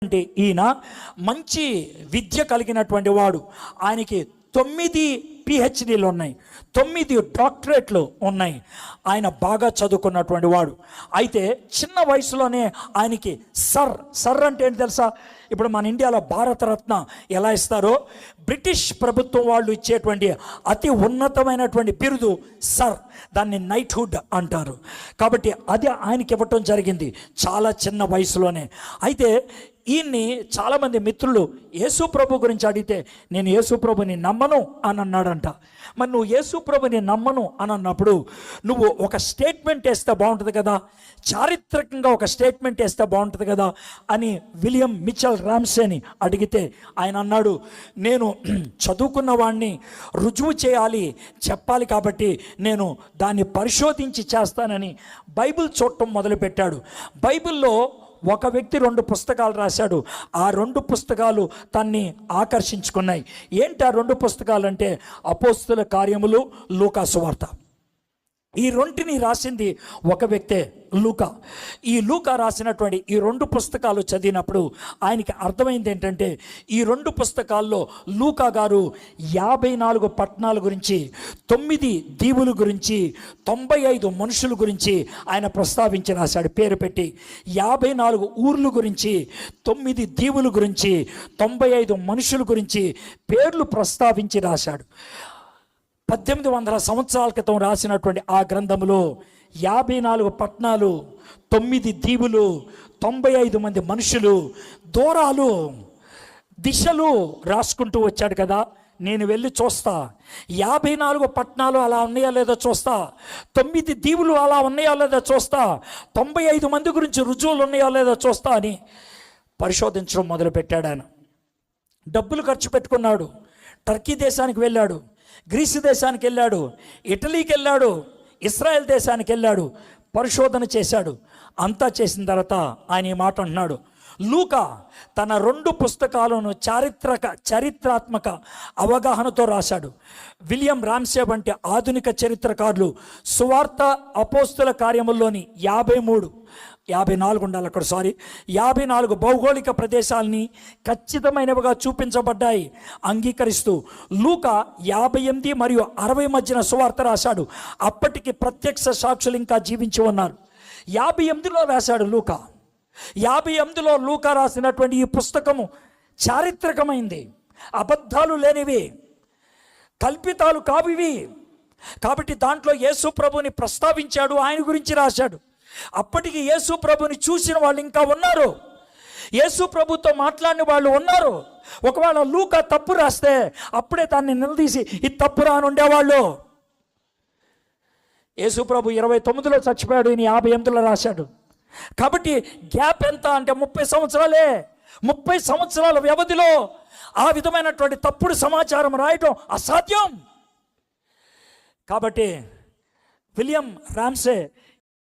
అంటే ఈయన మంచి విద్య కలిగినటువంటి వాడు. ఆయనకి 9 PhDలు ఉన్నాయి, 9 డాక్టరేట్లు ఉన్నాయి. ఆయన బాగా చదువుకున్నటువంటి వాడు. అయితే చిన్న వయసులోనే ఆయనకి సర్ అంటే ఏంటి తెలుసా? ఇప్పుడు మన ఇండియాలో భారతరత్న ఎలా ఇస్తారో, బ్రిటిష్ ప్రభుత్వం వాళ్ళు ఇచ్చేటువంటి అతి ఉన్నతమైనటువంటి బిరుదు సర్, దాన్ని నైట్హుడ్ అంటారు. కాబట్టి అది ఆయనకి ఇవ్వటం జరిగింది చాలా చిన్న వయసులోనే. అయితే ఈయన్ని చాలామంది మిత్రులు యేసు ప్రభు గురించి అడిగితే, నేను యేసు ప్రభుని నమ్మను అని అన్నాడంట. మరి నువ్వు యేసు ప్రభుని నమ్మను అని అన్నప్పుడు నువ్వు ఒక స్టేట్మెంట్ వేస్తే బాగుంటుంది కదా, చారిత్రకంగా ఒక స్టేట్మెంట్ వేస్తే బాగుంటుంది కదా అని విలియం మిచెల్ రామ్సేని అడిగితే ఆయన అన్నాడు, నేను చదువుకున్న వాడిని రుజువు చేయాలి, చెప్పాలి, కాబట్టి నేను దాన్ని పరిశోధించి చేస్తానని బైబిల్ చూడటం మొదలుపెట్టాడు. బైబిల్లో ఒక వ్యక్తి 2 పుస్తకాలు రాశాడు. ఆ 2 పుస్తకాలు తన్ని ఆకర్షించుకున్నాయి. ఏంటి ఆ 2 పుస్తకాలు అంటే అపోస్తుల కార్యములు, లూకా సువార్త. ఈ రెంటిని రాసింది ఒక వ్యక్తే, లూకా. ఈ లూకా రాసినటువంటి ఈ 2 పుస్తకాలు చదివినప్పుడు ఆయనకి అర్థమైంది ఏంటంటే, ఈ 2 పుస్తకాల్లో లూకా గారు 54 పట్టణాల గురించి, 9 దీవుల గురించి, 95 మనుషుల గురించి ఆయన ప్రస్తావించి రాశాడు. పేరు పెట్టి 54 ఊర్ల గురించి, 9 దీవుల గురించి, 95 మనుషుల గురించి పేర్లు ప్రస్తావించి రాశాడు. 1800 సంవత్సరాల క్రితం రాసినటువంటి ఆ గ్రంథంలో 54 పట్టణాలు, 9 దీవులు, 95 మంది మనుషులు, దూరాలు, దిశలు రాసుకుంటూ వచ్చాడు కదా. నేను వెళ్ళి చూస్తా, 54 పట్టణాలు అలా ఉన్నాయా లేదో చూస్తా, 9 దీవులు అలా ఉన్నాయా లేదో చూస్తా, 95 మంది గురించి రుజువులు ఉన్నాయా లేదో చూస్తా అని పరిశోధించడం మొదలుపెట్టాడు. ఆయన డబ్బులు ఖర్చు పెట్టుకున్నాడు. టర్కీ దేశానికి వెళ్ళాడు, గ్రీసు దేశానికి వెళ్ళాడు, ఇటలీకి వెళ్ళాడు, ఇస్రాయెల్ దేశానికి వెళ్ళాడు, పరిశోధన చేశాడు. అంతా చేసిన తర్వాత ఆయన ఈ మాట అంటున్నాడు, లూకా తన 2 పుస్తకాలను చరిత్రాత్మక అవగాహనతో రాశాడు. విలియం రామ్సే వంటి ఆధునిక చరిత్రకారులు సువార్త, అపోస్తుల కార్యముల్లోని 54 ఉండాలి అక్కడ, 54 భౌగోళిక ప్రదేశాలని ఖచ్చితమైనవిగా చూపించబడ్డాయి అంగీకరిస్తూ లూకా 58 మరియు 60 మధ్యన సువార్త రాశాడు. అప్పటికి ప్రత్యక్ష సాక్షులు ఇంకా జీవించి ఉన్నారు. 58లో రాశాడు లూకా. 58లో లూకా రాసినటువంటి ఈ పుస్తకము చారిత్రకమైంది, అబద్ధాలు లేనివి, కల్పితాలు కావివి. కాబట్టి దాంట్లో యేసు ప్రభుని ప్రస్తావించాడు, ఆయన గురించి రాశాడు. అప్పటికి యేసు ప్రభుని చూసిన వాళ్ళు ఇంకా ఉన్నారు, యేసు ప్రభుతో మాట్లాడిన వాళ్ళు ఉన్నారు. ఒకవేళ లూకా తప్పు రాస్తే అప్పుడే దాన్ని నిలదీసి ఇది తప్పు రాని ఉండేవాళ్ళు. యేసు ప్రభు 29లో చచ్చిపోయాడు, ఈయన 58లో రాశాడు. కాబట్టి గ్యాప్ ఎంత అంటే 30 సంవత్సరాలే. 30 సంవత్సరాల వ్యవధిలో ఆ విధమైనటువంటి తప్పుడు సమాచారం రాయటం అసాధ్యం. కాబట్టి విలియం రామ్సే